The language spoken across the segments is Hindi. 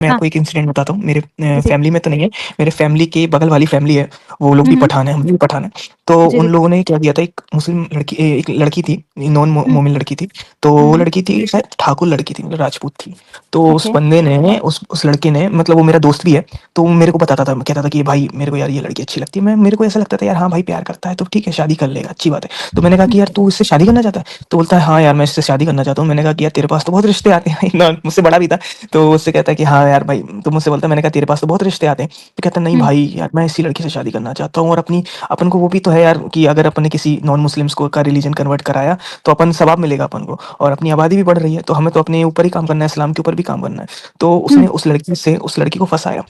मैं हाँ। आपको एक इंसिडेंट बताता हूँ। मेरे जी, जी। फैमिली में तो नहीं है, मेरे फैमिली के बगल वाली फैमिली है, वो लोग हुँ, भी हुँ। पठान हैं, हम भी पठान हैं। तो जी, उन जी। लोगों ने क्या किया था, एक मुस्लिम लड़की एक लड़की थी, नॉन हुँ। मोमिन लड़की थी। तो हुँ, वो हुँ। लड़की थी शायद ठाकुर लड़की थी, मतलब राजपूत थी। तो उस ओके। बंदे ने उस लड़के ने, मतलब वो मेरा दोस्त भी है, तो वो मेरे को बताता था, कहता था कि भाई मेरे को यार ये लड़की अच्छी लगती है। मेरे को ऐसा लगता था यार, हाँ भाई प्यार करता है तो ठीक है, शादी कर लेगा, अच्छी बात है। तो मैंने कहा हुँ। कि यार तू इससे शादी करना चाहता है? तो बोलता है हाँ यार मैं इससे शादी करना चाहता हूँ। मैंने कहा कि यार तेरे पास तो बहुत रिश्ते आते हैं ना, मुझसे बड़ा भी था। तो उससे कहता है कि हाँ यार भाई, तो मुझसे बोलता है, मैंने कहा तेरे पास तो बहुत रिश्ते आते हैं। तो कहता है नहीं हुँ। भाई यार, मैं इसी लड़की से शादी करना चाहता हूँ। और अपनी अपन को वो भी तो है यार कि अगर अपन ने किसी नॉन मुस्लिम्स को का रिलीजन कन्वर्ट कराया तो अपन सवाब मिलेगा अपन को, और अपनी आबादी भी बढ़ रही है, तो हमें तो अपने ऊपर ही काम करना है, इस्लाम के ऊपर भी काम करना है। तो हुँ। उसने उस लड़की को फंसाया,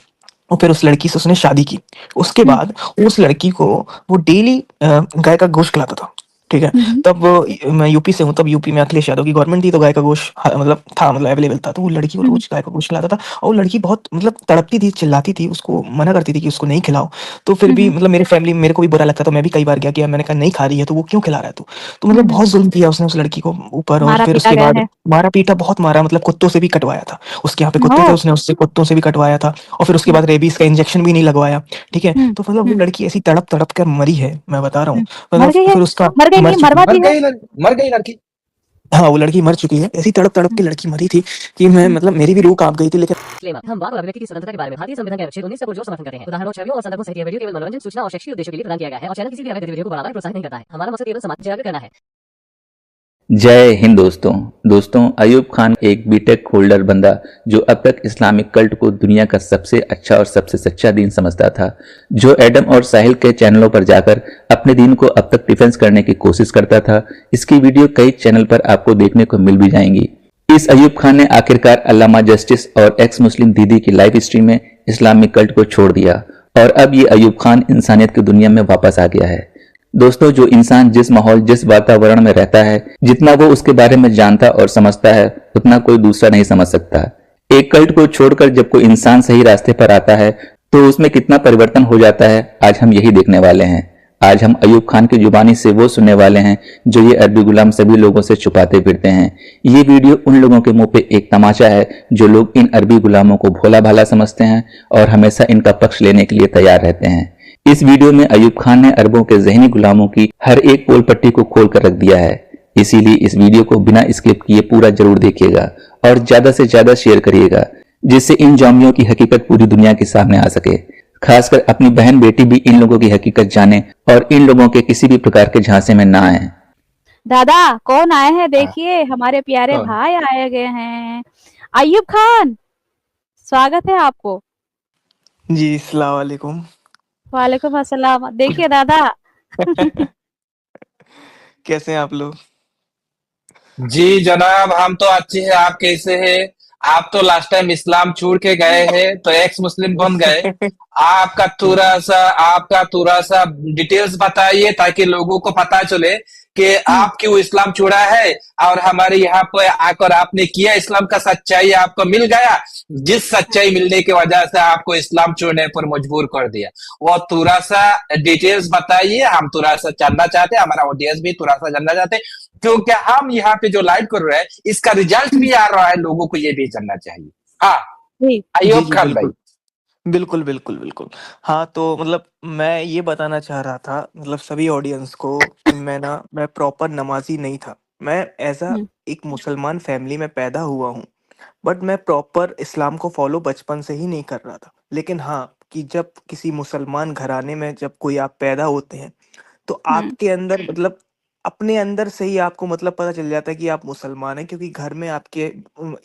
और फिर उस लड़की से उसने शादी की। उसके हुँ। बाद उस लड़की को वो डेली गाय का गोश्त खिलाता था, ठीक है? हुँ, हुँ। तब मैं यूपी से हूँ, तब यूपी में अखिलेश यादव की गवर्नमेंट थी, तो गाय का गोश्त मतलब था, मतलब अवेलेबल था। तो वो लड़की को हुँ, हुँ। रोज़ गाय का गोश्त खिलाता था, और वो लड़की बहुत मतलब तड़पती थी, चिल्लाती थी, उसको मना करती थी कि उसको नहीं खिलाओ। तो फिर हुँ, भी हुँ। मतलब मेरे फैमिली मेरे को भी बुरा लगता, तो मैं भी कई बार गया कि यार, मैंने कहा नहीं खा रही है तो वो क्यों खिला रहा है तू? तो हुँ, मतलब हुँ। बहुत ज़ुल्म किया उसने उस लड़की को ऊपर, और फिर मारा-पीटा उसके गया बाद है। मारा-पीटा बहुत मारा, मतलब कुत्तों से भी कटवाया था। उसके यहाँ पे कुत्ते थे, ओह! उसने उससे कुत्तों से भी कटवाया था, और फिर उसके हुँ, बाद रेबीज़ का इंजेक्शन भी नहीं लगवाया, ठीक है? हुँ, तो मतलब वो हुँ, लड़की ऐसी तड़प-तड़प कर मरी है, मैं बता रहा हूँ। हुँ। मतलब मर गई है? फिर उसका मर गई मर नहीं, चुकी है। मरवा दी है? मर गई लड़की। हाँ, वो लड़की मर चुकी है। ऐसी तड़प-तड़प हुँ, के लड़की मरी थी कि मैं, हुँ। मतलब मेरी भी रूह काँप गई थी, लेकिन डिस्क्लेमर, हम वाक और अभिव्यक्ति की स्वतंत्रता के बारे में भारतीय संविधान के अनुच्छेद 19 से पुरजोर समर्थन करते हैं। उदाहरणों, छवियों और संदर्भों सहित यह वीडियो केवल मनोरंजन, सूचना और शैक्षिक उद्देश्यों के लिए प्रदान किया गया है और चैनल किसी भी अवैध गतिविधियों को बढ़ावा या प्रोत्साहित नहीं करता है। हमारा मकसद केवल समाज जागरूक करना है। जय हिंद दोस्तों अयूब खान एक बीटेक होल्डर बंदा जो अब तक इस्लामिक कल्ट को दुनिया का सबसे अच्छा और सबसे सच्चा दीन समझता था, जो एडम और साहिल के चैनलों पर जाकर अपने दीन को अब तक डिफेंस करने की कोशिश करता था। इसकी वीडियो कई चैनल पर आपको देखने को मिल भी जाएंगी। इस अयूब खान ने आखिरकार अल्लामा जस्टिस और एक्स मुस्लिम दीदी की लाइव स्ट्रीम में इस्लामिक कल्ट को छोड़ दिया, और अब ये अयूब खान इंसानियत की दुनिया में वापस आ गया है। दोस्तों, जो इंसान जिस माहौल जिस वातावरण में रहता है, जितना वो उसके बारे में जानता और समझता है, उतना कोई दूसरा नहीं समझ सकता। एक कल्ट को छोड़कर जब कोई इंसान सही रास्ते पर आता है तो उसमें कितना परिवर्तन हो जाता है, आज हम यही देखने वाले हैं। आज हम अयूब खान की जुबानी से वो सुनने वाले हैं जो ये अरबी गुलाम सभी लोगों से छुपाते फिरते हैं। ये वीडियो उन लोगों के मुंह पे एक तमाचा है जो लोग इन अरबी गुलामों को भोला भाला समझते हैं और हमेशा इनका पक्ष लेने के लिए तैयार रहते हैं। इस वीडियो में अयूब खान ने अरबों के ज़हनी गुलामों की हर एक पोल पट्टी को खोल कर रख दिया है। इसीलिए इस वीडियो को बिना स्किप किए पूरा जरूर देखिएगा और ज्यादा से ज्यादा शेयर करिएगा, जिससे इन जौमियों की हकीकत पूरी दुनिया के सामने आ सके। खासकर अपनी बहन बेटी भी इन लोगों की हकीकत जाने और इन लोगों के किसी भी प्रकार के झांसे में ना आए। दादा, कौन आए हैं हाँ, देखिए, हमारे प्यारे कौन? भाई आए गए हैं। अय्यूब खान, स्वागत है आपको। जी, अस्सलाम वालेकुम। वालेकुम अस्सलाम। देखिए दादा। कैसे हैं आप लोग? जी जनाब, हम तो अच्छे हैं। आप कैसे हैं? आप तो लास्ट टाइम इस्लाम छोड़ के गए हैं तो एक्स मुस्लिम बन गए। आपका थोड़ा सा डिटेल्स बताइए ताकि लोगों को पता चले कि हुँ, आप क्यों इस्लाम छोड़ा है, और हमारे यहाँ पे आकर आपने किया इस्लाम का सच्चाई आपको मिल गया, जिस सच्चाई मिलने की वजह से आपको इस्लाम छोड़ने पर मजबूर कर दिया। वो थोड़ा सा डिटेल्स बताइए, हम थोड़ा सा जानना चाहते हैं, हमारा ऑडियंस भी थोड़ा सा जानना चाहते हैं, क्योंकि हम यहाँ पे जो लाइव कर रहे हैं इसका रिजल्ट हुँ। भी आ रहा है, लोगों को ये भी जानना चाहिए। हाँ, जी। जी, अयूब जी, खान भाई। बिल्कुल। बिल्कुल, बिल्कुल, बिल्कुल। हाँ, तो मतलब मैं ये बताना चाह रहा था, मतलब सभी ऑडियंस को, कि मैं प्रॉपर नमाज़ी नहीं था। मैं ऐज़ अ हुँ, एक मुसलमान फैमिली में पैदा हुआ हूँ, बट मैं प्रॉपर इस्लाम को फ़ॉलो बचपन से ही नहीं कर रहा था। लेकिन हाँ, कि जब किसी मुसलमान घराने में जब कोई आप पैदा होते हैं, तो हुँ, आपके अंदर, मतलब अपने अंदर से ही आपको मतलब पता चल जाता है कि आप मुसलमान हैं, क्योंकि घर में आपके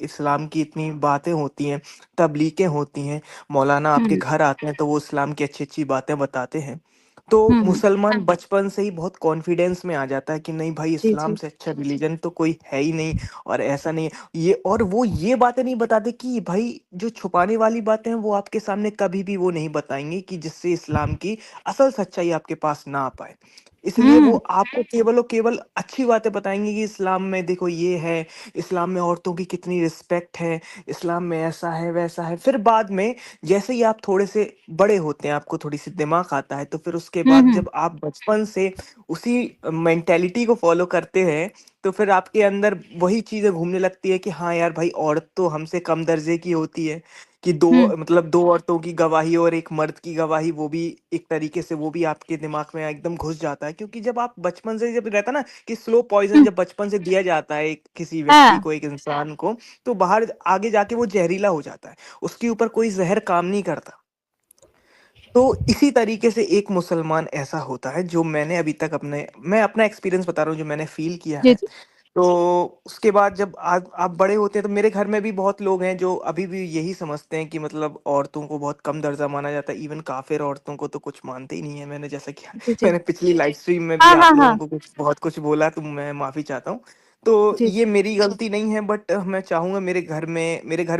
इस्लाम की इतनी बातें होती हैं, तबलीगें होती हैं, मौलाना आपके हुँ, घर आते हैं तो वो इस्लाम की अच्छी-अच्छी बातें बताते हैं। तो हुँ, हुँ। मुसलमान बचपन से ही बहुत कॉन्फिडेंस में आ जाता है कि नहीं भाई, जी, इस्लाम जी। से अच्छा रिलीजन तो कोई है ही नहीं, और ऐसा नहीं है। ये, और वो ये बातें नहीं बताते कि भाई जो छुपाने वाली बातें हैं वो आपके सामने कभी भी वो नहीं बताएँगे, कि जिससे इस्लाम की असल सच्चाई आपके पास ना आ पाए। इसलिए वो हुँ, आपको केवल और केवल अच्छी बातें बताएँगे कि इस्लाम में देखो ये है, इस्लाम में औरतों की कितनी रिस्पेक्ट है, इस्लाम में ऐसा है, वैसा है। फिर बाद में जैसे ही आप थोड़े से बड़े होते हैं, आपको थोड़ी-सी दिमाग आता है, तो फिर उसके हुँ, बाद हुँ। जब आप बचपन से उसी मेंटालिटी को फ़ॉलो करते हैं, तो फिर आपके अंदर वही चीज़ें घूमने लगती है कि हाँ यार भाई, औरत तो हमसे कम दर्जे की होती है। कि दो हुँ, मतलब 2 औरतों की गवाही और एक मर्द की गवाही, वो भी एक तरीके से वो भी आपके दिमाग में एकदम घुस जाता है, क्योंकि जब आप बचपन से जब रहता है ना कि स्लो पॉइज़न हुँ, जब बचपन से दिया जाता है एक किसी व्यक्ति हाँ, को, एक इंसान को, तो बाहर आगे जाके वो ज़हरीला हो जाता है। उसके ऊपर कोई ज़हर काम नहीं करता। तो इसी तरीके से एक मुसलमान ऐसा होता है जो मैंने अभी तक मैं अपना एक्सपीरियंस बता रहा हूँ जो मैंने फ़ील किया जी, है। जी, तो उसके बाद जब आप बड़े होते हैं तो मेरे घर में भी बहुत लोग हैं जो अभी भी यही समझते हैं कि मतलब औरतों को बहुत कम दर्जा माना जाता है, इवन काफिर औरतों को तो कुछ मानते ही नहीं है। मैंने जैसा कि जी, जी। मैंने पिछली लाइव स्ट्रीम में भी हाँ, हाँ, आप लोगों हाँ, को कुछ बहुत कुछ बोला, तो मैं माफी चाहता हूँ। तो जी, ये मेरी गलती नहीं है, बट मैं चाहूंगा मेरे घर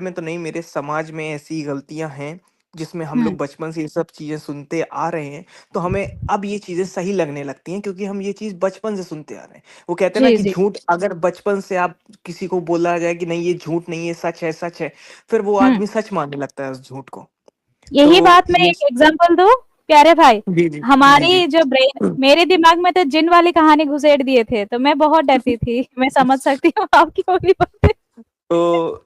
में तो नहीं, मेरे समाज में ऐसी गलतियां हैं जिसमें हम हुँ, लोग बचपन से ये सब चीजें सुनते आ रहे हैं। तो हमें अब ये चीजें सही लगने लगती हैं क्योंकि हम ये चीज बचपन से सुनते आ रहे हैं। वो कहते हैं ना जी, कि जी, झूठ अगर बचपन से आप किसी को बोला जाए कि नहीं ये झूठ नहीं है, सच है, सच है, फिर वो हुँ। आदमी सच मानने लगता है उस झूठ को। यही तो बात मैं ये एक एग्ज़ाम्पल दूँ, प्यारे भाई? जी, जी, जी, जी। हमारी जो ब्रेन मेरे दिमाग में तो जिन वाली कहानी घुसेड़ दिए थे, तो मैं बहुत डरती थी। मैं समझ सकती हूँ आपकी पूरी बातें। तो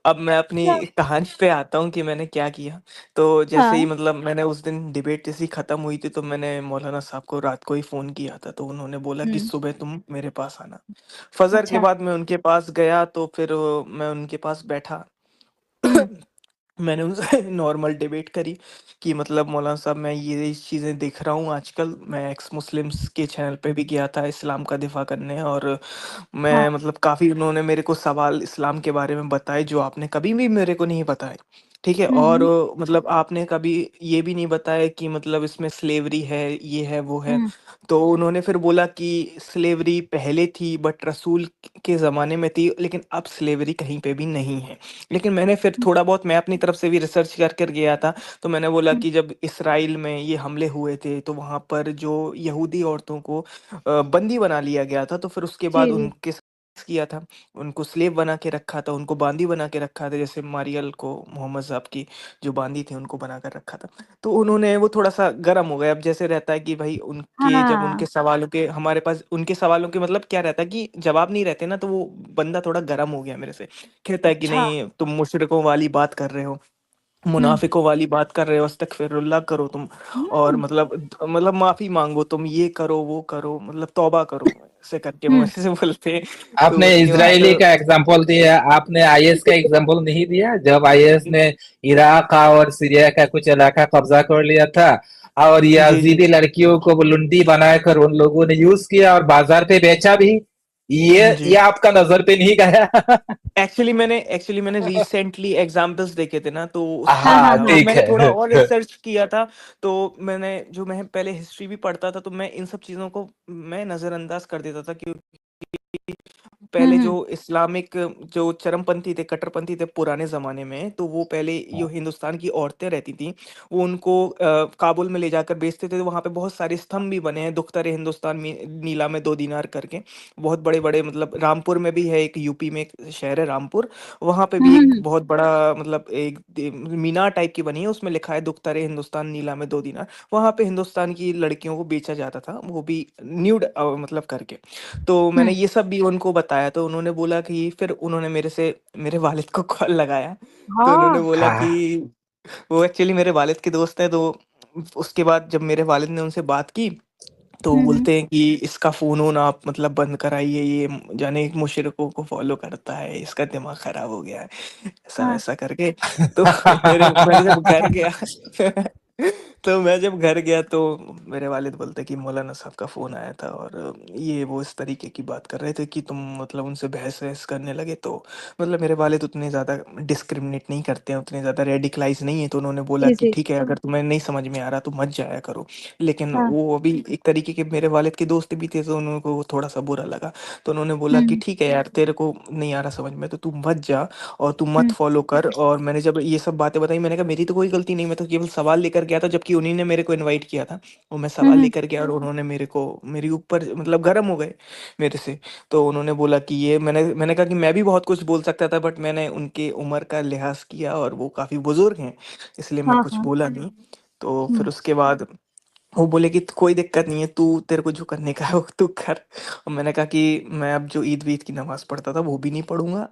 अब मैं अपनी कहानी पे आता हूँ कि मैंने क्या किया। तो जैसे हाँ, ही मतलब मैंने उस दिन डिबेट जैसी खत्म हुई थी, तो मैंने मौलाना साहब को रात को ही फ़ोन किया था, तो उन्होंने बोला कि हुँ, सुबह तुम मेरे पास आना। फजर के अच्छा, बाद मैं उनके पास गया, तो फिर मैं उनके पास बैठा। हुँ, मैंने उनसे नॉर्मल डिबेट करी कि मतलब मौलाना साहब, मैं ये चीज़ें देख रहा हूँ आजकल। मैं एक्स मुस्लिम्स के चैनल पे भी गया था इस्लाम का दिफा करने, और हाँ, मैं मतलब काफ़ी उन्होंने मेरे को सवाल इस्लाम के बारे में बताए जो आपने कभी भी मेरे को नहीं बताए। ठीक है, हुँ, और हुँ, मतलब आपने कभी ये भी नहीं बताया कि मतलब इसमें स्लेवरी है, ये है, वो है। हुँ, तो उन्होंने फिर बोला कि स्लेवरी पहले थी बट रसूल के ज़माने में थी, लेकिन अब स्लेवरी कहीं पे भी नहीं है। लेकिन मैंने फिर हुँ, थोड़ा बहुत मैं अपनी तरफ से भी रिसर्च कर कर गया था। तो मैंने बोला हुँ, कि जब इसराइल में ये हमले हुए थे, तो वहाँ पर जो यहूदी औरतों को बंदी बना लिया गया था, तो फिर उसके बाद जी, जी, उनके साथ किया था, उनको स्लेव बना के रखा था, उनको बांदी बना के रखा था, जैसे मारियल को मोहम्मद साहब की जो बांदी थी उनको बना कर रखा था। तो उन्होंने वो थोड़ा सा गर्म हो गया। अब जैसे रहता है कि भाई उनके जब हाँ, उनके सवालों के हमारे पास उनके सवालों के मतलब क्या रहता है कि जवाब नहीं रहते ना, तो वो बंदा थोड़ा गर्म हो गया मेरे से। कहता है कि अच्छा, नहीं तुम मुशरिकों वाली बात कर रहे हो, हुँ, मुनाफिकों वाली बात कर रहे हो, अस्तगफिरुल्लाह करो तुम, और हुँ, मतलब माफी मांगो, तुम ये करो वो करो, मतलब तौबा करो, ऐसे करके वो हुँ, ऐसे से बोलते हैं। तो आपने उसके बाद इजरायली का एग्जांपल दिया, आपने आईएस का एग्जांपल नहीं दिया। जब आईएस ने इराक का और सीरिया का कुछ इलाका कब्जा कर लिया था और जी, जी, याजीदी लड़कियों को वो लुंडी बनाकर उन लोगों ने यूज किया और बाजार पे बेचा भी, ये जी। आपका नजर पे नहीं गया? एक्चुअली मैंने रिसेंटली एग्जांपल्स देखे थे ना, तो उसमें हाँ, हाँ, हाँ, आया, और हाँ, ठीक मैंने थोड़ा है। और रिसर्च किया था। तो मैं पहले हिस्ट्री भी पढ़ता था, तो मैं इन सब चीज़ों को मैं नज़रअंदाज कर देता था, क्योंकि हुँ, पहले जो हुँ, इस्लामिक जो चरमपंथी थे, कट्टरपंथी थे पुराने ज़माने में, तो वो पहले जो हिंदुस्तान की औरतें रहती थीं, वो उनको काबुल में ले जाकर बेचते थे। तो वहाँ पे बहुत सारे स्तंभ भी बने हैं, दुख्तर-ए हिंदुस्तान में नीला में 2 दीनार करके। बहुत बड़े-बड़े, मतलब रामपुर में भी है, एक यूपी में एक शहर है रामपुर, वहाँ पे हुँ, भी हुँ, एक हुँ, बहुत बड़ा मतलब एक मीनार टाइप की बनी है, उसमें लिखा है दुख्तर-ए हिंदुस्तान नीला में 2 दीनार। वहाँ पे हिंदुस्तान की लड़कियों को बेचा जाता था, वो भी न्यूड मतलब करके। तो मैंने हुँ, ये सब भी उनको बताया, तो उन्होंने बोला कि फिर उन्होंने मेरे वालिद को कॉल लगाया। तो उन्होंने हाँ, बोला कि हाँ। वो एक्चुअली मेरे वालिद के दोस्त हैं। तो उसके बाद जब मेरे वालिद ने उनसे बात की, तो वो हुँ, हुँ, बोलते हैं कि इसका फ़ोन-वोन आप मतलब बंद कराइए, ये जाने मुशरिकों को फ़ॉलो करता है, इसका दिमाग ख़राब हो गया है, हाँ, ऐसा-वैसा करके। तो मैंने जब घर गया तो मैं जब घर गया, तो मेरे वालिद बोलते हैं कि मौलाना साहब का फ़ोन आया था, और ये वो इस तरीके की बात कर रहे थे कि तुम मतलब उनसे बहस-वहस करने लगे। तो मतलब मेरे वालिद उतने ज़्यादा डिस्क्रिमिनेट नहीं करते हैं, उतने ज़्यादा रेडिकलाइज़ नहीं है। तो उन्होंने बोला जी, कि जी, ठीक है, अगर तुम्हें नहीं समझ में आ रहा तो मत जाया करो। लेकिन हाँ, वो अभी एक तरीके के मेरे वालिद के दोस्त भी थे, तो उनको वो थोड़ा-सा बुरा लगा। तो उन्होंने बोला कि हुँ, ठीक है यार, तेरे को नहीं आ रहा समझ में, तो तू मत जा और तू मत हुँ, फ़ॉलो कर। और मैंने जब ये सब बातें बताई, मैंने कहा मेरी तो कोई गलती नहीं, मैं तो केवल सवाल लेकर गया था, जबकि उन्हीं ने मेरे को इनवाइट किया था। और मैं हुँ, सवाल हुँ, लेकर गया, और उन्होंने मेरे ऊपर मतलब गरम हो गए मेरे से। तो उन्होंने बोला कि ये मैंने कहा कि मैं भी बहुत कुछ बोल सकता था, बट मैंने उनकी उम्र का लिहाज़ किया, और वो काफ़ी बुज़ुर्ग हैं, इसलिए मैं हाँ, कुछ हाँ, बोला नहीं। तो हुँ, फिर उसके बाद वो बोले कि कोई दिक्कत नहीं है, तू तेरे को जो करने का है वो तू कर। और मैंने कहा कि मैं अब जो ईद-वीद की नमाज़ पढ़ता था वो भी नहीं पढ़ूँगा,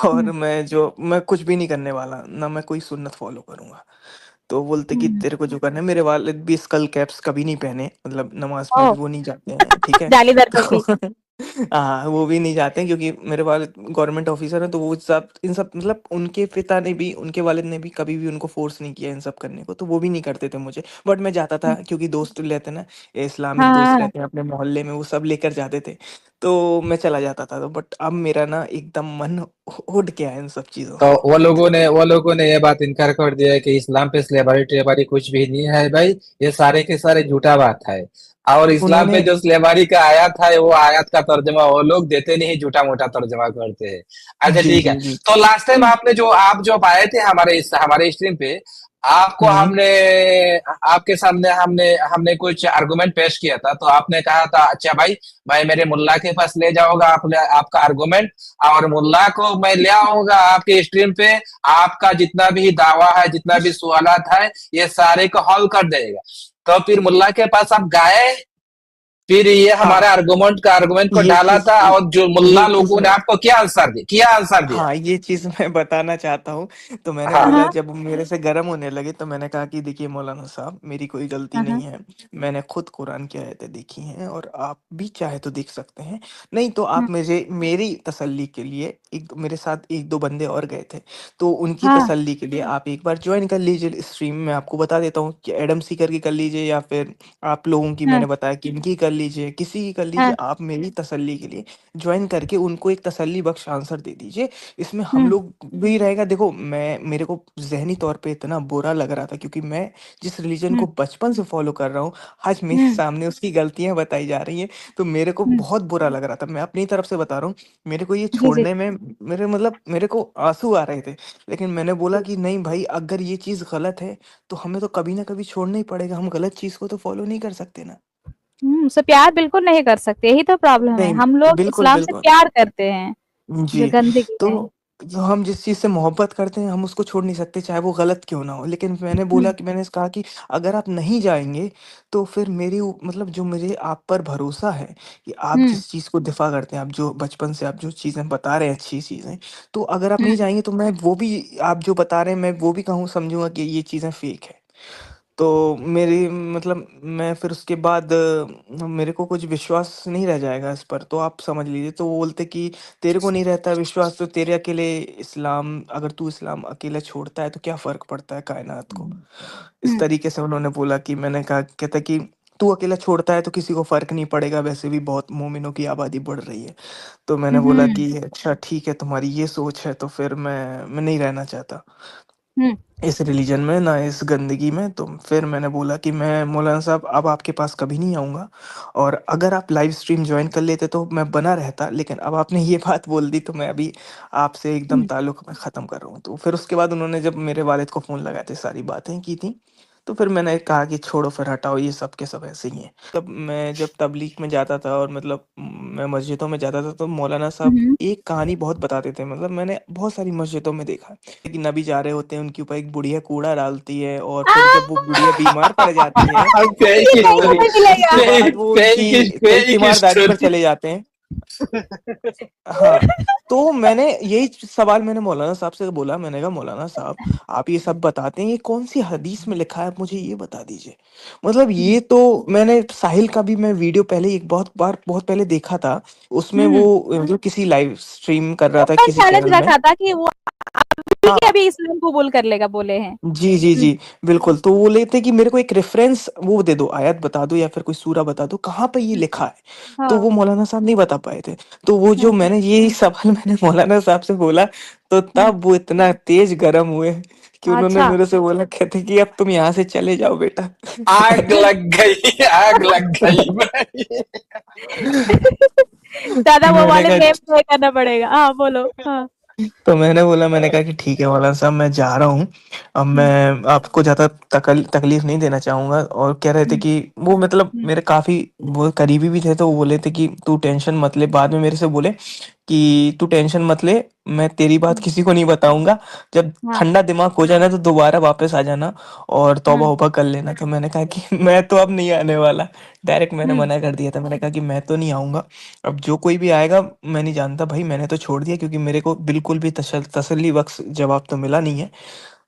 हुँ, और मैं कुछ भी नहीं करने वाला, ना मैं कोई सुन्नत फ़ॉलो करूँगा। तो बोलते कि हुँ। तेरे को जो करना है, मेरे वालिद भी स्कल कैप्स कभी नहीं पहने, मतलब नमाज़ में ओह! भी वो नहीं जाते हैं, ठीक है? जालीदार टोपी। तो हाँ, वो भी नहीं जाते हैं क्योंकि मेरे वालिद गवर्नमेंट ऑफ़िसर हैं, तो वो सब इन सब मतलब उनके पिता ने भी, उनके वालिद ने भी कभी भी उनको फ़ोर्स नहीं किया इन सब करने को, तो वो भी नहीं करते थे मुझे। बट मैं जाता था हुँ। क्योंकि दोस्त रहते हैं ना, हाँ, इस्लामिक हाँ, दोस्त हाँ। रहते हैं अपने मोहल्ले में, वो सब लेकर जाते थे, तो मैं चला जाता था। तो बट अब मेरा ना एकदम मन उठ गया है इन सब चीज़ों तो से। वो लोगों ने ये बात इनकार कर दिया है कि इस्लाम पे स्लेवरी टेबरी कुछ भी नहीं है भाई। ये सारे के सारे झूठा बात है। और इस्लाम पे उन्होंने जो स्लेवरी का आयत है वो आयत का तर्जमा वो लोग देते नहीं, झूठा मोटा तर्जमा करते हैं। अच्छा जी, ठीक है। जी, जी। तो लास्ट टाइम हुँ, आपने जो आप जब आए थे हमारे स्ट्रीम पे, आपको हुँ। हमने आपके सामने हमने हमने कुछ आर्गुमेंट पेश किया था, तो आपने कहा था अच्छा भाई, मैं मेरे मुल्ला के पास ले जाऊंगा आपने आपका आर्गुमेंट, और मुल्ला को मैं ले आऊंगा आपके स्ट्रीम पे, आपका जितना भी दावा है, जितना भी सवालात है, ये सारे को हल कर देगा। तो फिर मुल्ला के पास आप गए, फिर ये हमारे हाँ, आर्गुमेंट को ये डाला चीज़ था, और जो ये मुल्ला चीज़ लोगों ने मैं आपको क्या आंसर दिया? हाँ, ये चीज़ मैं बताना चाहता हूँ। तो मैंने हाँ, हाँ। बोला, हाँ। जब मेरे से गरम होने लगे तो मैंने कहा कि देखिए मौलाना साहब, मेरी कोई गलती हाँ, नहीं हाँ। है। मैंने खुद कुरान की आयतें देखी हैं और आप भी चाहे तो देख सकते हैं। नहीं तो हुँ, आप मुझे मेरी तसल्ली के लिए, एक मेरे साथ 1-2 बंदे और गए थे। तो उनकी हाँ, तसल्ली के लिए आप एक बार जॉइन कर लीजिए इस स्ट्रीम में, आपको बता देता हूँ कि एडम सीकर की कर लीजिए, या फिर आप लोगों की हाँ, मैंने बताया कि इनकी कर लीजिए, किसी की कर लीजिए। हाँ। आप मेरी तसल्ली के लिए जॉइन करके उनको एक तसल्ली बख्श आंसर दे दीजिए। इसमें हम हुँ, लोग भी रहेगा। देखो, मेरे को ज़हनी तौर पे इतना बुरा लग रहा था क्योंकि मैं जिस रिलीजन हुँ, को बचपन से फ़ॉलो कर रहा हूँ, आज मेरे हुँ, सामने उसकी गलतियाँ बताई जा रही हैं, तो मेरे को हुँ। बहुत बुरा लग रहा था। मैं अपनी तरफ से बता रहा हूँ, मेरे को ये जी, जी। छोड़ने में मेरे को आँसू आ रहे थे। लेकिन मैंने बोला कि नहीं भाई, अगर ये चीज़ गलत है, तो हमें तो कभी न कभी छोड़ना ही पड़ेगा। हम गलत चीज़ को तो फ़ॉलो नहीं कर सकते ना। उससे प्यार बिल्कुल नहीं कर सकते, यही तो प्रॉब्लम है। नहीं, हम लोग बिल्कुल, इस्लाम से बिल्कुल। प्यार करते हैं, जो जी, गंदगी है। तो जो हम जिस चीज़ से मोहब्बत करते हैं, हम उसको छोड़ नहीं सकते, चाहे वो गलत क्यों ना हो। लेकिन हुँ, मैंने कहा कि अगर आप नहीं जाएँगे, तो फिर मेरी उ मतलब जो मुझे आप पर भरोसा है कि आप हुँ, जिस चीज़ को दिफ़ा करते हैं, आप जो बचपन से आप जो चीज़ें बता रहे हैं, अच्छी चीज़ें, तो अगर आप हुँ, नहीं जाएँगे, तो मैं वो भी, आप जो बता रहे हैं, मैं वो भी कहूँ समझूँगा कि ये चीज़ें फ़ेक है। तो मेरी मतलब मैं फिर उसके बाद मेरे को कुछ विश्वास नहीं रह जाएगा इस पर, तो आप समझ लीजिए। तो वो बोलते कि तेरे को नहीं रहता विश्वास, तो तेरे अकेले इस्लाम, अगर तू इस्लाम अकेला छोड़ता है तो क्या फ़र्क पड़ता है कायनात को। इस हुँ, तरीके से उन्होंने बोला। कि मैंने कहा, कहता कि तू अकेला छोड़ता है तो किसी को फ़र्क नहीं पड़ेगा, वैसे भी बहुत मोमिनों की आबादी बढ़ रही है। तो मैंने बोला हुँ, कि अच्छा ठीक है, तुम्हारी ये सोच है, तो फिर मैं नहीं रहना चाहता हुँ, इस रिलीजन में, ना इस गंदगी में। तो फिर मैंने बोला कि मैं मौलाना साहब अब आपके पास कभी नहीं आऊँगा, और अगर आप लाइव स्ट्रीम जॉइन कर लेते तो मैं बना रहता, लेकिन अब आपने ये बात बोल दी, तो मैं अभी आपसे एकदम हुँ, ताल्लुक़ मैं ख़त्म कर रहा हूँ। तो फिर उसके बाद उन्होंने जब मेरे वालिद को फ़ोन लगाए थे, सारी बातें की थी, तो फिर मैंने कहा कि छोड़ो, फिर हटाओ, ये सब के सब ऐसे ही हैं। तब मैं जब तबलीग में जाता था, और मतलब मैं मस्जिदों में जाता था, तो मौलाना साहब हुँ। एक कहानी बहुत बताते थे। मतलब मैंने बहुत सारी मस्जिदों में देखा कि नबी जा रहे होते हैं, उनके ऊपर एक बुढ़िया कूड़ा डालती है, और आ! फिर जब वो बुढ़िया बीमार पड़ जाती है, ये फेक कहीं तो पे हिस्ट्री, नहीं मिलेगा। उसके बाद वो फेक उनकी फेक तीमारदारी पर हिस्ट्री। चले जाते हैं। हाँ, तो मैंने यही सवाल मैंने मौलाना साहब से बोला। मैंने कहा, मौलाना साहब, आप ये सब बताते हैं, ये कौन-सी हदीस में लिखा है, आप मुझे ये बता दीजिए। मतलब हुँ, ये तो मैंने साहिल का भी मैं वीडियो पहले एक बहुत पहले देखा था। उसमें हुँ। वो जो किसी लाइव स्ट्रीम कर रहा था ओपन किसी चैलेंज चैनल में। रखा था कि वो अभी के हाँ। अभी इस्लाम कबूल कर लेगा बोले हैं। जी, जी, हुँ, जी, बिल्कुल। तो वो लेते कि मेरे को एक रेफ़रेंस वो दे दो, आयत बता दो या फिर कोई सूरा बता दो, कहाँ पे ये हुँ, लिखा है? तो हाँ, वो मौलाना साहब नहीं बता पाए थे। तो वो जो हुँ, मैंने ये सवाल मैंने मौलाना साहब से बोला, तो हुँ। तब वो इतना तेज़ गरम हुए कि उन्होंने अच्छा। मेरे से बोला, कहते कि अब तुम यहाँ से चले जाओ बेटा। आग लग गई, आग लग गई भाई। दादा वो मैंने वाले कहा मेम प्ले करना पड़ेगा। हाँ, बोलो। हाँ। तो मैंने बोला, मैंने कहा कि ठीक है मौलाना साहब, मैं जा रहा हूँ। अब हुँ, मैं आपको ज़्यादा तकलीफ़ नहीं देना चाहूँगा। और कह रहे थे हुँ, कि वो मतलब हुँ, मेरे काफ़ी वो करीबी भी थे, तो वो बोले थे कि तू टेंशन मत ले। बाद में मेरे से बोले कि तू टेंशन मत ले, मैं तेरी बात हुँ, किसी को नहीं बताऊँगा। जब हाँ, ठंडा दिमाग हो जाए ना तो दोबारा वापस आ जाना और हुँ, तौबा-वौबा कर लेना। तो मैंने कहा कि मैं तो अब नहीं आने वाला। डायरेक्ट मैंने हुँ, मना कर दिया था। मैंने कहा कि मैं तो नहीं आऊँगा। अब जो कोई भी आएगा मैं नहीं जानता भाई, मैंने तो छोड़ दिया क्योंकि मेरे को बिल्कुल भी तसल्ली बख्श जवाब तो मिला नहीं है।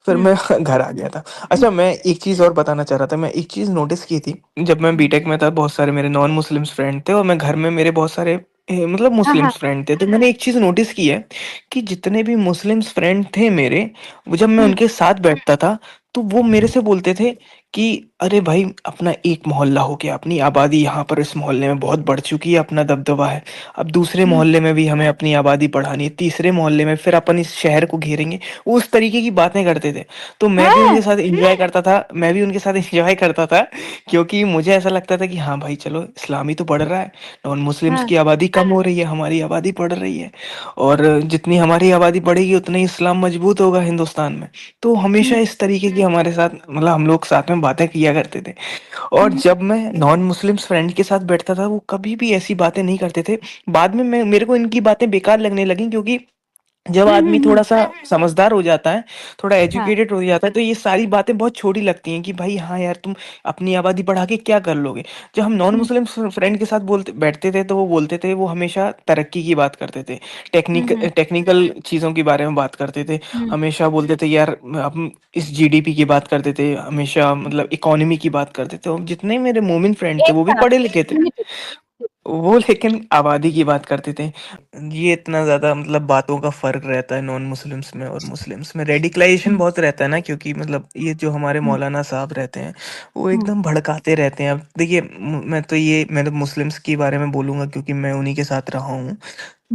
फिर हुँ, मैं घर आ गया था। अच्छा, मैं एक चीज़ और बताना चाह रहा था। मैं एक चीज़ नोटिस की थी, जब मैं बीटेक में था बहुत सारे मेरे नॉन मुस्लिम्स फ्रेंड थे और मैं घर में मेरे बहुत सारे मतलब हाँ, हाँ, मुस्लिम्स फ्रेंड थे। तो मैंने एक चीज़ नोटिस की है कि जितने भी मुस्लिम्स फ्रेंड थे मेरे, वो जब मैं हुँ, उनके साथ बैठता था, तो वो मेरे से बोलते थे कि अरे भाई, अपना एक मोहल्ला हो गया, अपनी आबादी यहाँ पर इस मोहल्ले में बहुत बढ़ चुकी है, अपना दबदबा है। अब दूसरे हुँ, मोहल्ले में भी हमें अपनी आबादी बढ़ानी है, तीसरे मोहल्ले में फिर अपन इस शहर को घेरेंगे। वो उस तरीके की बातें करते थे। तो मैं भी हाँ, उनके साथ एन्जॉय करता था, मैं भी उनके साथ एन्जॉय करता था, क्योंकि मुझे ऐसा लगता था कि हाँ भाई, चलो इस्लाम ही तो बढ़ रहा है, नॉन मुस्लिम्स हाँ, की आबादी कम हो रही है, हमारी आबादी बढ़ रही है और जितनी हमारी आबादी बढ़ेगी उतना ही इस्लाम मजबूत होगा हिंदुस्तान में। तो हुँ, हमेशा इस तरीके की हमारे साथ मतलब हम लोग साथ में बातें किया करते थे। और हुँ, जब मैं नॉन मुस्लिम्स फ्रेंड के साथ बैठता था, वो कभी भी ऐसी बातें नहीं करते थे। बाद में मैं मेरे को इनकी बातें बेकार लगने लगी, क्योंकि जब हुँ, हुँ, आदमी हुँ, थोड़ा-सा समझदार हो जाता है, थोड़ा हाँ, एजुकेटेड हो जाता है, तो ये सारी बातें बहुत छोटी लगती हैं कि भाई हाँ यार, तुम अपनी आबादी बढ़ा के क्या कर लोगे? जब हम नॉन हुँ, मुस्लिम फ्रेंड के साथ बोलते बैठते थे, तो वो बोलते थे, वो हमेशा तरक्की की बात करते थे, हुँ, हुँ, टेक्निकल चीज़ों के बारे में बात करते थे। हुँ, हमेशा बोलते थे यार, हम इस जीडीपी की बात करते थे, हमेशा मतलब इकोनॉमी की बात करते थे, और जितने मेरे मोमिन फ्रेंड थे, एक वो भी पढ़े-लिखे थे। मिनट वो लेकिन आबादी की बात करते थे। ये इतना ज़्यादा मतलब बातों का फ़र्क रहता है नॉन मुस्लिम्स में और मुस्लिम्स में। रेडिकलाइज़ेशन हुँ, बहुत रहता है ना, क्योंकि मतलब ये जो हमारे हुँ, मौलाना साहब रहते हैं, वो हुँ, एकदम भड़काते रहते हैं। अब देखिए, मैं तो मुस्लिम्स के बारे में बोलूँगा क्योंकि मैं उन्हीं के साथ रहा हूँ।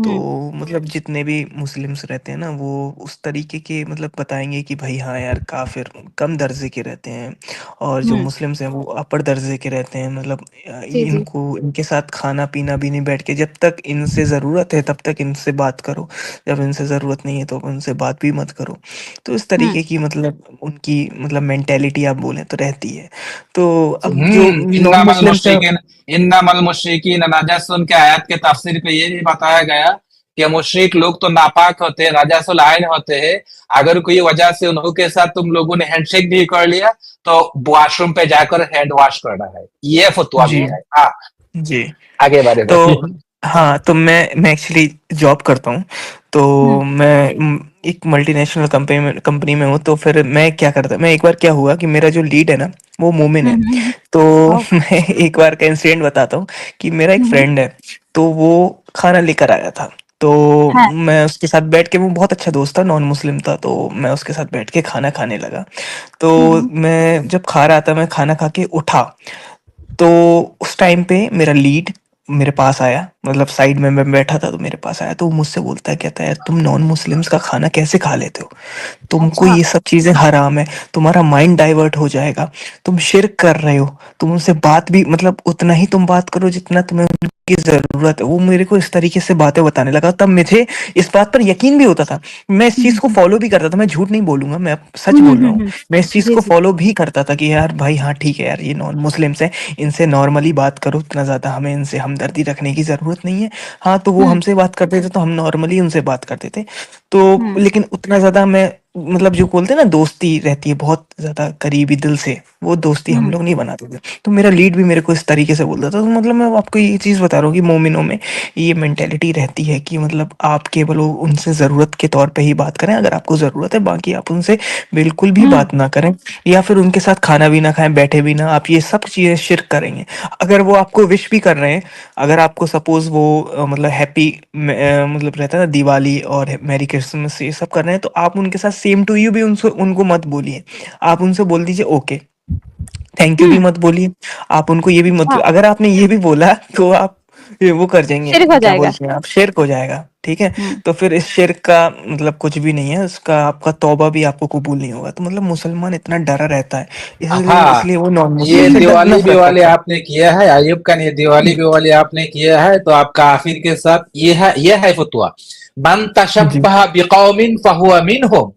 तो हुँ, मतलब जितने भी मुस्लिम्स रहते हैं ना, वो उस तरीके के मतलब बताएँगे कि भाई हाँ यार, काफ़िर कम दर्जे के रहते हैं और जो हुँ, मुस्लिम्स हैं वो अपर दर्जे के रहते हैं। मतलब जी, जी, इनको इनके साथ खाना-पीना भी नहीं बैठ के, जब तक इनसे ज़रूरत है तब तक इनसे बात करो, जब इनसे ज़रूरत नहीं है तो उनसे बात भी मत करो। तो इस हुँ, तरीके की मतलब उनकी मतलब मेंटालिटी आप बोलें तो रहती है। तो जी, अब जो नॉन मुस्लिम्स हैं। इन्नमल मुशरिकीन नजस के आयत के तफसीर पे ये भी बताया गया कि मुशरिक लोग तो नापाक होते हैं, नजासुल आइन होते हैं। अगर कोई वजह से उन्हों के साथ तुम लोगों ने हैंडशेक भी कर लिया तो वॉशरूम पे जाकर हैंड वॉश करना है। ये फतवा भी जी, है। हाँ, जी। आगे बारे तो बताइए। हाँ, तो मैं एक्चुअली जॉब करता हूँ। हुँ, तो मैं एक मल्टीनेशनल कंपनी में हूँ। तो फिर मैं क्या करता मैं एक बार क्या हुआ कि मेरा जो लीड है ना, वो मोमिन हुँ, है। हुँ, हुँ, तो ओह! मैं एक बार का इंसिडेंट बताता हूँ कि मेरा एक हुँ, हुँ, फ्रेंड है, तो वो खाना लेकर आया था। तो हाँ, मैं उसके साथ बैठ के, वो बहुत अच्छा दोस्त था, नॉन मुस्लिम था, तो मैं उसके साथ बैठ के खाना खाने लगा। तो हुँ, हुँ, मैं जब खा रहा था, मैं खाना खा के उठा, तो उस टाइम पे मेरा लीड मेरे पास आया, मतलब साइड में मैं बैठा था तो मेरे पास आया, तो वो मुझसे बोलता है, कहता है यार, तुम नॉन मुस्लिम्स का खाना कैसे खा लेते हो? तुमको अच्छा, ये सब चीज़ें हराम है, तुम्हारा माइंड डाइवर्ट हो जाएगा, तुम शिर्क कर रहे हो, तुम उनसे बात भी मतलब उतना ही तुम बात करो जितना तुम्हें उनकी ज़रूरत है। वो मेरे को इस तरीके से बातें बताने लगा, तब मुझे इस बात पर यकीन भी होता था। मैं इस हुँ, चीज़ हुँ, को हुँ, फ़ॉलो भी करता था, मैं झूठ नहीं बोलूँगा, मैं अब हुँ, सच हुँ, बोल रहा हुँ, हूँ। हुँ, मैं इस चीज़ जी, को जी, फ़ॉलो भी करता था कि यार भाई हाँ, ठीक है यार, ये नॉन मुस्लिम्स हैं, इनसे नॉर्मली बात करो, इतना ज़्यादा हमें इनसे हमदर्दी रखने की ज़रूरत नहीं है। हाँ, तो वो हुँ, हमसे बात करते थे तो हम नॉर्मली उनसे बात करते थे। तो हुँ, लेकिन उतना ज़्यादा मैं मतलब जो बोलते हैं ना, दोस्ती रहती है बहुत ज़्यादा करीबी दिल से, वो दोस्ती हम हुँ, लोग नहीं बनाते थे। तो मेरा लीड भी मेरे को इस तरीके से बोलता था। तो मतलब मैं आपको ये चीज़ बता रहा हूँ कि मोमिनों में ये मेंटालिटी रहती है कि मतलब आप केवल उनसे ज़रूरत के तौर पे ही बात करें, अगर आपको ज़रूरत है, बाकी आप उनसे बिल्कुल भी हुँ, बात ना करें, या फिर उनके साथ खाना भी ना खाएँ, बैठे भी ना, आप ये सब चीज़ें शिर्क करेंगे। अगर वो आपको विश भी कर रहे हैं, अगर आपको सपोज़ वो मतलब मतलब रहता है ना, दिवाली और मैरी क्रिसमस ये सब कर रहे हैं, तो आप उनके साथ सेम टू यू भी उनसे उनको मत बोलिए। आप उनसे बोल दीजिए ओके, थैंक यू भी हुँ, मत बोलिए। आप उनको ये भी मत, अच्छा, अगर आपने ये भी बोला तो आप ये वो कर जाएँगे, शिरक हो क्या जाएगा। बोलते हैं आप, शिर्क हो जाएगा, ठीक है? हुँ, तो फिर इस शिर्क का मतलब कुछ भी नहीं है, उसका आपका तौबा भी आपको कबूल नहीं होगा। तो मतलब मुसलमान इतना डरा रहता है, इसलिए हाँ, इसलिए वो नॉन ये मुस्लिम से दिवाली भी नफ़रत वाले करता है। आपने किया है, अयूब खान, ये दिवाली भी वाले आपने किया है, तो आप काफिर के साथ ये है फतवा। मन जी तशब्बह बिकौमिन फहुवा मिनहुम।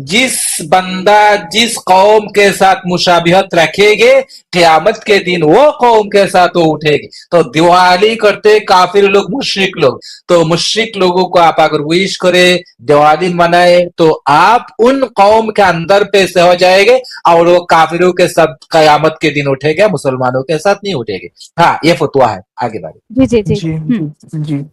जिस बंदा जिस कौम के साथ मुशाबिहत रखेगे, क़यामत के दिन वो कौम के साथ वो उठेगी। तो दिवाली करते काफिर लोग, मुशरिक लोग, तो मुशरिक लोगों को आप अगर विश करे, दिवाली मनाए, तो आप उन कौम के अंदर पे से हो जाएंगे, और वो काफिरों के साथ कयामत के दिन उठेगा, मुसलमानों के साथ नहीं उठेगे। हाँ, ये फतवा है। आगे बढ़े। जी, जी, जी। जी जी।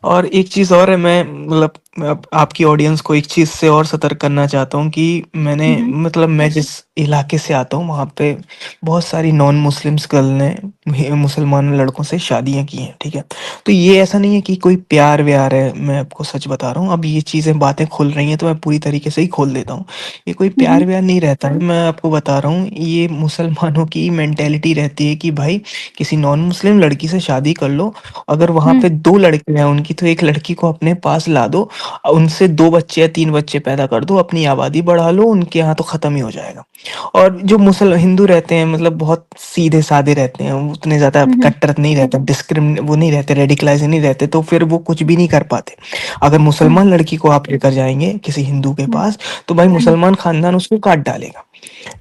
और एक चीज़ और है, मैं मतलब आपकी ऑडियंस को एक चीज़ से और सतर्क करना चाहता हूँ कि मैंने हुँ, हुँ। मतलब मैं जिस इलाके से आता हूँ वहाँ पे बहुत सारी नॉन मुस्लिम्स गर्ल ने मुसलमान लड़कों से शादियाँ की हैं, ठीक है। तो ये ऐसा नहीं है कि कोई प्यार व्यार है, मैं आपको सच बता रहा हूँ। अब ये चीज़ें बातें खुल रही हैं तो मैं पूरी तरीके से ही खोल देता हूँ। ये कोई हुँ, प्यार हुँ। व्यार नहीं रहता है, मैं आपको बता रहा हूँ। ये मुसलमानों की मेंटेलिटी रहती है कि भाई किसी नॉन मुस्लिम लड़की से शादी कर लो, अगर वहाँ हुँ, पे 2 लड़के हैं उनकी, तो एक लड़की को अपने पास ला दो, उनसे 2 बच्चे या 3 बच्चे पैदा कर दो, अपनी आबादी बढ़ा लो, उनके यहाँ तो खत्म ही हो जाएगा। और जो मुसल हिंदू रहते हैं मतलब बहुत सीधे-साधे रहते हैं, वो उतने ज़्यादा हुँ, हुँ, कट्टर नहीं रहते, वो नहीं रहते, रेडिकलाइज़ नहीं रहते, तो फिर वो कुछ भी नहीं कर पाते। अगर हुँ, मुसलमान लड़की को आप लेकर जाएँगे किसी हिंदू के हुँ, पास, तो भाई हुँ। मुसलमान खानदान उसको काट डालेगा।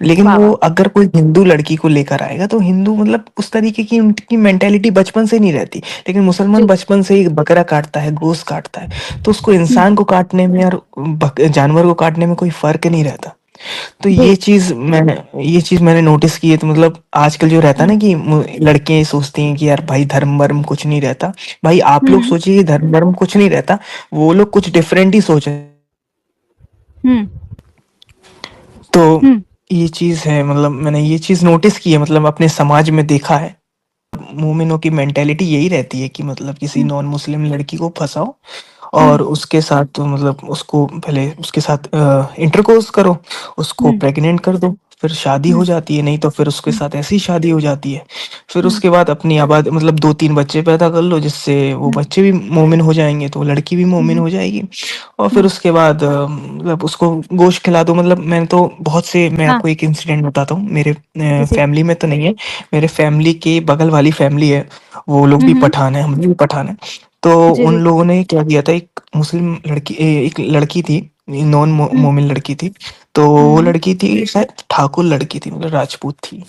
लेकिन वाह, वो वाह! अगर कोई हिंदू लड़की को लेकर आएगा, तो हिंदू मतलब उस तरीके की उनकी मेंटालिटी बचपन से नहीं रहती। लेकिन मुसलमान जी। बचपन से ही बकरा काटता है, गोश्त काटता है, तो उसको हुँ, इंसान को काटने में और जानवर को काटने में कोई फ़र्क नहीं रहता। तो जी। ये चीज़ मैंने नोटिस की है। तो मतलब आजकल जो रहता है हुँ, ना कि लड़कियाँ ये सोचती हैं कि यार भाई धर्म-वर्म कुछ नहीं रहता। भाई आप लोग हुँ, सोचिए कि धर्म-वर्म कुछ नहीं रहता, वो लोग कुछ डिफरेंट ही सोच रहे हैं। हुँ, तो हुँ, ये चीज़ है, मतलब मैंने ये चीज़ नोटिस की है, मतलब अपने समाज में देखा है। मोमिनों की मेंटालिटी यही रहती है कि मतलब किसी हुँ, नॉन मुस्लिम लड़की को फँसाओ हुँ, और उसके साथ तो मतलब उसको पहले उसके साथ इंटरकोर्स करो, उसको हुँ, प्रेग्नेंट कर दो, फिर शादी हुँ, हो जाती है, नहीं तो फिर उसके हुँ, साथ ऐसी ही शादी हो जाती है। फिर हुँ, उसके बाद अपनी मतलब 2-3 बच्चे पैदा कर लो, जिससे वो हुँ, बच्चे भी मोमिन हो जाएँगे, तो वो लड़की भी मोमिन हुँ, हो जाएगी। और फिर हुँ। उसके बाद मतलब उसको गोश्त खिला दो। मतलब मैंने तो बहुत से मैं हाँ, आपको एक इंसिडेंट बताता हूँ, मेरे जी, जी। फैमिली में तो नहीं है, मेरे फैमिली के बगल वाली फैमिली है, वो लोग हुँ, भी हुँ। पठान हैं, हम भी पठान हैं। तो जी, उन जी। लोगों ने क्या किया था, एक मुस्लिम लड़की एक लड़की थी, नॉन हुँ, मोमिन लड़की थी। तो वो हुँ, लड़की थी शायद ठाकुर लड़की थी, मतलब राजपूत थी।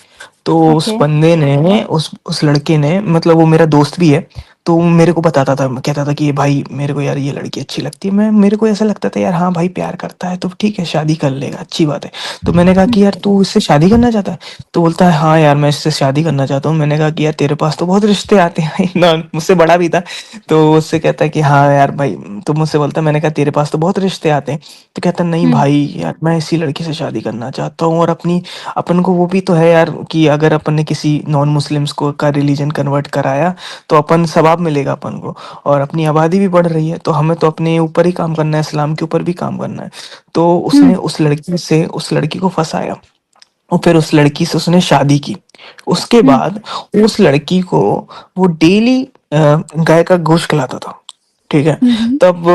तो उस ओके। बंदे ने उस लड़के ने, मतलब वो मेरा दोस्त भी है, तो वो मेरे को बताता था, कहता था कि भाई मेरे को यार ये लड़की अच्छी लगती है। मैं मेरे को ऐसा लगता था यार हाँ भाई प्यार करता है तो ठीक है शादी कर लेगा, अच्छी बात है। तो मैंने कहा हुँ, कि यार तू इससे शादी करना चाहता है? तो बोलता है हाँ यार मैं इससे शादी करना चाहता हूँ। मैंने कहा कि यार तेरे पास तो बहुत रिश्ते आते हैं ना, मुझसे बड़ा भी था। तो उससे कहता है कि हाँ यार भाई, तो मुझसे बोलता है, मैंने कहा तेरे पास तो बहुत रिश्ते आते हैं। तो कहता है नहीं हुँ, भाई यार मैं इसी लड़की से शादी करना चाहता हूँ। और अपनी अपन को वो भी तो है यार कि अगर अपन ने किसी नॉन मुस्लिम्स को का रिलीजन कन्वर्ट कराया तो अपन सवाब मिलेगा अपन को, और अपनी आबादी भी बढ़ रही है, तो हमें तो अपने ऊपर ही काम करना है, इस्लाम के ऊपर भी काम करना है। तो हुँ, उसने उस लड़की को फंसाया और फिर उस लड़की से उसने शादी की। उसके हुँ, बाद उस लड़की को वो डेली गाय का गोश्त खिलाता था, ठीक है। हुँ, हुँ, तब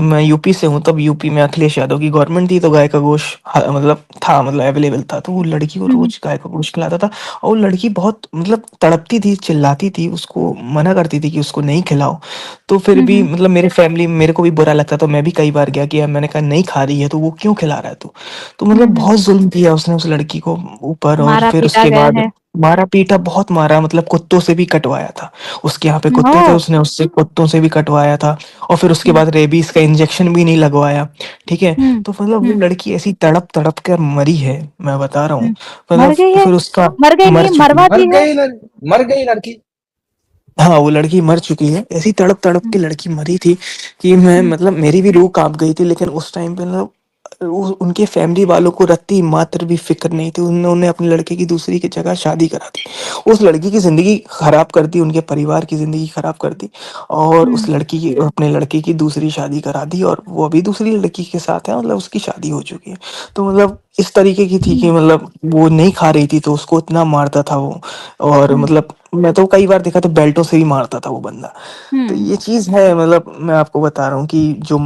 मैं यूपी से हूँ, तब यूपी में अखिलेश यादव की गवर्नमेंट थी, तो गाय का गोश्त मतलब था, मतलब अवेलेबल था, तो वो लड़की को हुँ, रोज गाय का गोश्त खिलाता था। और वो लड़की बहुत मतलब तड़पती थी, चिल्लाती थी, उसको मना करती थी कि उसको नहीं खिलाओ। तो फिर हुँ, भी हुँ, मतलब मेरे फैमिली में मेरे को भी बुरा लगता था, मैं भी कई बार गया कि यार मैंने कहा नहीं खा रही है तो वो क्यों खिला रहा है तू। तो हुँ, मतलब हुँ। बहुत जुल्म किया उसने उस लड़की को ऊपर। और फिर मारा-पीटा उसके गया बाद है। मारा पीटा बहुत मारा, मतलब कुत्तों से भी कटवाया था। उसके यहाँ पे कुत्ते थे, ओह! उसने उससे कुत्तों से भी कटवाया था। और फिर उसके हुँ, बाद रेबीज का इंजेक्शन भी नहीं लगवाया, ठीक है। हुँ, तो मतलब वो हुँ, लड़की ऐसी तड़प तड़प कर मरी है, मैं बता रहा हूँ। हुँ। मतलब मर गई है? फिर उसका मर गई मर नहीं, चुकी मरवा मर दी है? गई मर गई लड़की। हाँ, वो लड़की मर चुकी है। ऐसी तड़प-तड़प हुँ, के लड़की मरी थी कि मैं हुँ, मतलब मेरी भी रूह काँप गई थी। लेकिन उस टाइम पे ना उनके फैमिली वालों को रत्ती मात्र भी फ़िक्र नहीं थी। उन्होंने अपने लड़के की दूसरी की जगह शादी करा दी। उस लड़की की ज़िंदगी खराब कर दी, उनके परिवार की ज़िंदगी खराब कर दी, और हुँ, उस लड़की की अपने लड़के की दूसरी शादी करा दी, और वो अभी दूसरी लड़की के साथ है, मतलब उसकी शादी हो चुकी है। तो मतलब इस तरीके की थी कि मतलब वो नहीं खा रही थी तो उसको इतना मारता था वो। और हुँ, मतलब मैं तो कई बार देखा तो बेल्टों से ही मारता था वो बंदा। तो हुँ, ये चीज़ है, मतलब मैं आपको बता रहा हूँ कि जो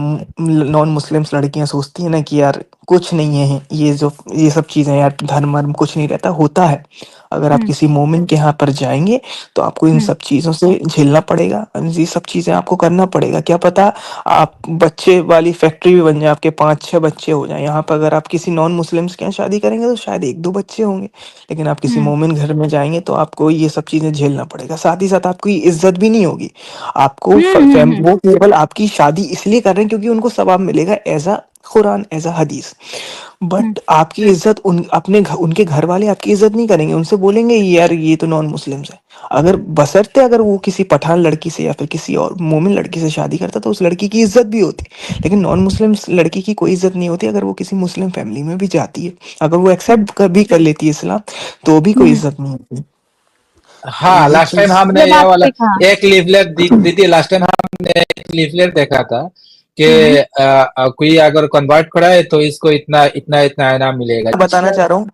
नॉन मुस्लिम्स लड़कियां सोचती हैं ना कि यार कुछ नहीं है, ये सब चीज़ें यार, धर्म वर्म कुछ नहीं रहता, होता है। अगर आप हुँ, किसी मोमिन के यहाँ पर जाएंगे तो आपको इन हुँ, सब चीज़ों से झेलना पड़ेगा, और ये सब चीज़ें आपको करना पड़ेगा। क्या पता आप बच्चे वाली फैक्ट्री भी बन जाए, आपके 5-6 बच्चे हो जाएँ। यहाँ पर अगर आप किसी नॉन मुस्लिम्स के यहाँ शादी करेंगे तो शायद 1-2 बच्चे होंगे, लेकिन आप किसी हुँ, मोमिन घर में जाएँगे तो आपको ये सब चीज़ें झेलना पड़ेगा। साथ ही साथ आपकी इज़्ज़त भी नहीं होगी। आपको हुँ, फ हुँ, फैम हुँ, वो केवल आपकी शादी इसलिए कर रहे हैं क्योंकि उनको सवाब मिलेगा as a Quran, as a हदीस। हुँ, बट आपकी इज़्ज़त उनके घर वाले आपकी इज़्ज़त नहीं करेंगे। उनसे बोलेंगे यार ये तो नॉन मुस्लिम्स है। अगर वो किसी पठान लड़की से या फिर किसी और मोमिन लड़की से शादी करता तो उस लड़की की इज़्ज़त भी होती। लेकिन नॉन मुस्लिम्स लड़की की कोई इज़्ज़त नहीं होती अगर वो किसी मुस्लिम फैमिली में भी जाती है। अगर वो हुँ, एक्सेप्ट भी कर लेती है इस्लाम, तो भी कोई हुँ। इज़्ज़त नहीं होती। तो हाँ, ये लास्ट टाइम चीज़ हमने ये ये बात वाला सही कहा। एक लीफलेट दी थी। लास्ट टाइम हमने एक लीफलेट देखा था कि हुँ, हुँ। कोई अगर कन्वर्ट कराए तो इसको इतना इतना इतना इनाम मिलेगा। बताना चाह रहा हूँ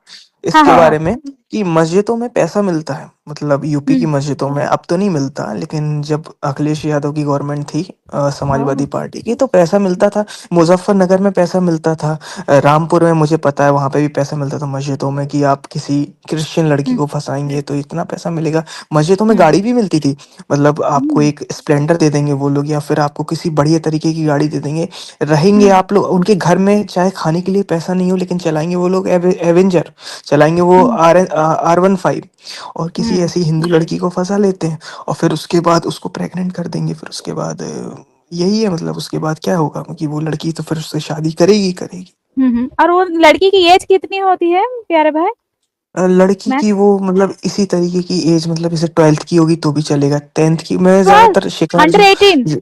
हाँ, इसके हाँ। बारे में कि मस्जिदों में पैसा मिलता है, मतलब यूपी की हुँ, मस्जिदों में अब तो नहीं मिलता, लेकिन जब अखिलेश यादव की गवर्नमेंट थी, समाजवादी ओह! पार्टी की, तो पैसा मिलता था। मुजफ्फरनगर में पैसा मिलता था, रामपुर में मुझे पता है वहां पे भी पैसा मिलता था मस्जिदों में, कि आप किसी क्रिश्चियन लड़की हुँ, को फंसाएंगे तो इतना पैसा मिलेगा। मस्जिदों में हुँ, गाड़ी भी मिलती थी, मतलब आपको हुँ, एक स्प्लेंडर दे देंगे वो लोग, या फिर आपको किसी बढ़िया तरीके की गाड़ी दे देंगे। रहेंगे हुँ, आप लोग उनके घर में, चाहे खाने के लिए पैसा नहीं हो, लेकिन चलाएंगे वो लोग एवेंजर, चलाएंगे वो हुँ, R15, और किसी हुँ, ऐसी हिंदू लड़की को फंसा लेते हैं, और फिर उसके बाद उसको प्रेग्नेंट कर देंगे। फिर उसके बाद यही है, मतलब उसके बाद क्या होगा कि वो लड़की तो फिर उससे शादी करेगी ही करेगी। हुँ, हुँ। और वो लड़की की ऐज कितनी होती है प्यारे भाई? लड़की की मैक्स वो मतलब इसी तरीके की एज, मतलब जैसे 12th की होगी तो भी चलेगा, 10th की। 12 अंडर 18?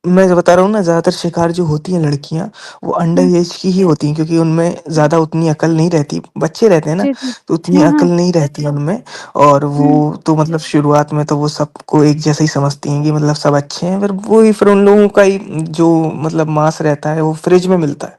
मैं जो बता रहा हूँ ना, ज्यादातर शिकार जो होती हैं लड़कियां, वो अंडर हुँ, एज की ही होती हैं, क्योंकि उनमें ज्यादा उतनी अकल नहीं रहती, बच्चे रहते हैं ना, जी, जी। तो उतनी हाँ, अकल हाँ। नहीं रहती है उनमें। और वो हुँ, तो मतलब शुरुआत में तो वो सबको एक जैसा ही समझती हैं कि मतलब सब अच्छे हैं, फिर उन लोगों का ही जो मतलब मांस रहता है वो फ्रिज में मिलता है।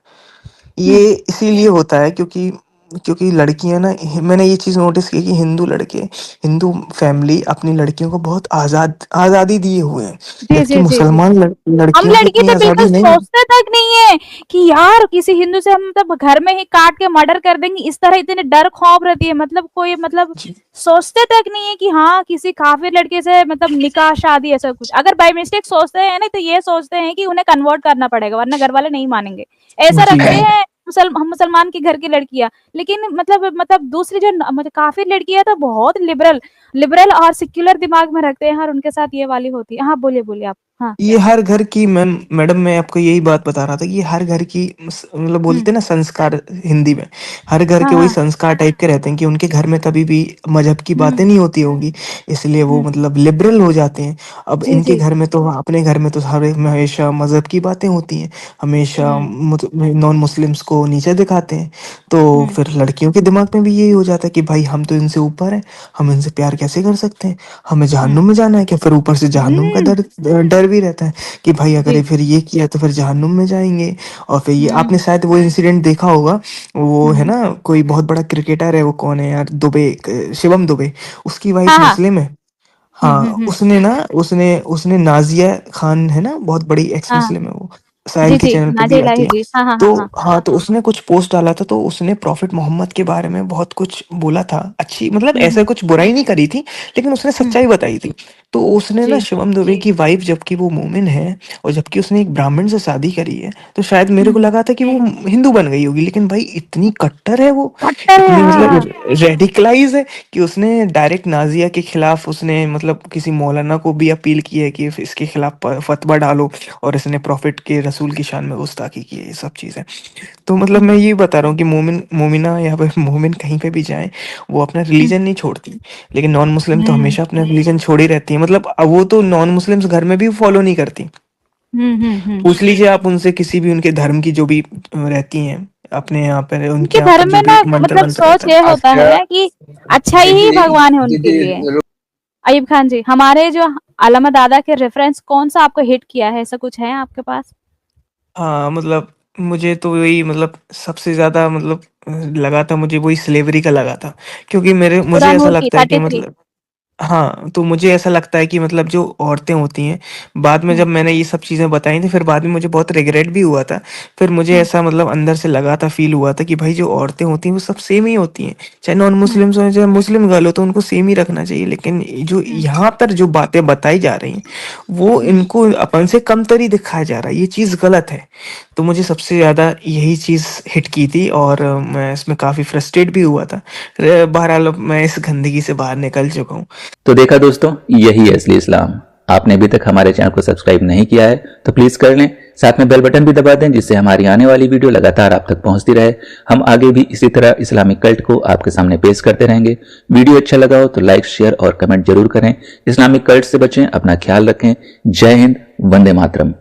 हुँ, ये इसीलिए होता है क्योंकि क्योंकि लड़कियां ना, मैंने ये चीज नोटिस की कि हिंदू फैमिली अपनी लड़कियों को बहुत आजादी दिए हुए हैं, जी, जबकि जी, जी, जी। मुसलमान हम लड़कियों को लड़की इतनी तो बिल्कुल आजादी नहीं है। सोचते तक नहीं है कि यार किसी हिंदू से हम मतलब घर में ही काट के मर्डर कर देंगे, इस तरह इतने डर खौफ रहती है, मतलब कोई मतलब जी सोचते तक नहीं है कि हाँ किसी काफिर लड़के से मतलब निकाह शादी ऐसा कुछ। अगर बाय मिस्टेक सोचते हैं ना तो ये सोचते हैं कि उन्हें कन्वर्ट करना पड़ेगा वरना घर वाले नहीं मानेंगे, ऐसा जी रखते हैं मुसलमान के घर की लड़कियां। लेकिन मतलब दूसरी जो मतलब काफिर लड़की है तो बहुत लिबरल लिबरल और सिक्युलर दिमाग में रखते हैं और उनके साथ ये वाली होती है। हाँ बोलिए बोलिए आप। हाँ। ये हर घर की मैडम, मैं आपको यही बात बता रहा था कि ये हर घर की मतलब हुँ। बोलते हैं ना संस्कार हिंदी में, हर घर हाँ, के वही हाँ। संस्कार टाइप के रहते हैं कि उनके घर में कभी भी मजहब की हुँ, बातें नहीं होती होंगी, इसलिए वो हुँ। मतलब लिबरल हो जाते हैं। अब जी, इनके जी। घर में तो, अपने घर में तो हर हमेशा मजहब की बातें होती हैं, हमेशा हुँ, नॉन मुस्लिम्स को नीचे दिखाते हैं। तो हुँ, फिर लड़कियों के दिमाग में भी यही हो जाता है कि भाई हम तो इनसे ऊपर हैं, हम इनसे प्यार कैसे कर सकते हैं, हमें हुँ। जहन्नुम में जाना है क्या। फिर ऊपर से जहन्नुम का हुँ, डर डर भी रहता है कि भाई अगर ये जी। फिर ये किया तो फिर जहन्नुम में जाएंगे। और फिर ये हुँ, आपने शायद वो इंसिडेंट देखा होगा, वो है हुँ। ना, कोई बहुत बड़ा क्रिकेटर है, वो कौन है यार, दुबे, शिवम दुबे, उसकी हाँ, वाइफ हाँ। मुस्लिम है। हुँ, हुँ, हाँ, हुँ। उसने ना, उसने नाजिया खान है ना, बहुत बड़ी एक्स हाँ, हाँ। मुस्लिम है वो, साहिल जी, के जी। चैनल पे भी नाज़िया आती इलाही है। जी। हाँ, हाँ, तो हाँ, हाँ। हाँ, तो उसने कुछ पोस्ट डाला था, तो उसने प्रॉफिट मोहम्मद के बारे में बहुत कुछ बोला था, अच्छी मतलब हुँ, ऐसा हुँ। कुछ बुराई नहीं करी थी, लेकिन उसने हुँ, सच्चाई बताई थी। तो उसने ना जी। शिवम दुबे की वाइफ, जबकि वो मोमिन है और जबकि उसने एक ब्राह्मण से शादी करी है, तो शायद मेरे को हुँ। लगा था कि वो हिंदू बन गई होगी, लेकिन भाई इतनी कट्टर है वो, कट्टर है, इतनी हाँ, मतलब हाँ। रेडिकलाइज है कि उसने डायरेक्ट नाजिया के खिलाफ, उसने मतलब किसी मौलाना को भी अपील की है कि इसके खिलाफ फतवा डालो, और इसने प्रॉफिट के रसूल की शान में गुस्ताखी की है, ये सब चीज़ें। तो मतलब हुँ, मैं ये बता रहा हूँ कि मोमिना या फिर मोमिन कहीं पे भी जाए, वो अपना हुँ, रिलीजन नहीं छोड़ती, लेकिन नॉन मुस्लिम तो हुँ। हमेशा अपना रिलीजन छोड़ी रहती है। मतलब अब वो तो नॉन मुस्लिम्स घर में भी फॉलो नहीं करती। हुँ, हुँ, हुँ। पूछ लीजिए आप उनसे, किसी भी उनके धर्म की जो भी रहती हैं, अपने यहाँ पर उनके उनके यहाँ पर धर्म जो में भी ना मंत्र मतलब वंत्र सोच रहता है। ये होता अच्छा है कि अच्छाई ही दीदी भगवान है उनके दीदी लिए। अयूब खान जी, हमारे जो अल्लामा दादा के रेफ़रेंस कौन-सा आपको हिट किया है? ऐसा कुछ है आपके पास? हाँ, मतलब मुझे तो वही मतलब सबसे ज़्यादा मतलब लगा था, मुझे वही स्लेवरी का लगा था। क्योंकि मुझे ऐसा पुरामूर्ति लगता है कि 33 मतलब हाँ, तो मुझे ऐसा लगता है कि मतलब जो औरतें होती हैं, बाद में हुँ, जब मैंने ये सब चीज़ें बताई थी, फिर बाद में मुझे बहुत रिग्रेट भी हुआ था। फिर मुझे हुँ, ऐसा मतलब अंदर से लगा था, फ़ील हुआ था कि भाई जो औरतें होती हैं, वो सब सेम ही होती हैं। चाहे नॉन हुँ, मुस्लिम्स हों, चाहे मुस्लिम गर्ल हो, तो उनको सेम ही रखना चाहिए। लेकिन ये जो हुँ, यहाँ पर जो बातें बताई जा रही हैं, वो हुँ। इनको अपन से कमतर ही दिखाया जा रहा है। ये चीज़ गलत है। तो मुझे सबसे ज़्यादा यही चीज़ हिट की थी और मैं इसमें काफ़ी फ्रस्ट्रेट भी हुआ था। बहरहाल अब मैं इस गंदगी से बाहर निकल चुका हूँ। तो देखा दोस्तों, यही है असली इस्लाम। आपने अभी तक हमारे चैनल को सब्सक्राइब नहीं किया है तो प्लीज कर लें, साथ में बेल बटन भी दबा दें जिससे हमारी आने वाली वीडियो लगातार आप तक पहुंचती रहे। हम आगे भी इसी तरह इस्लामिक कल्ट को आपके सामने पेश करते रहेंगे। वीडियो अच्छा लगा हो तो लाइक, शेयर और कमेंट जरूर करें। इस्लामिक कल्ट से बचें, अपना ख्याल रखें। जय हिंद, वंदे मातरम।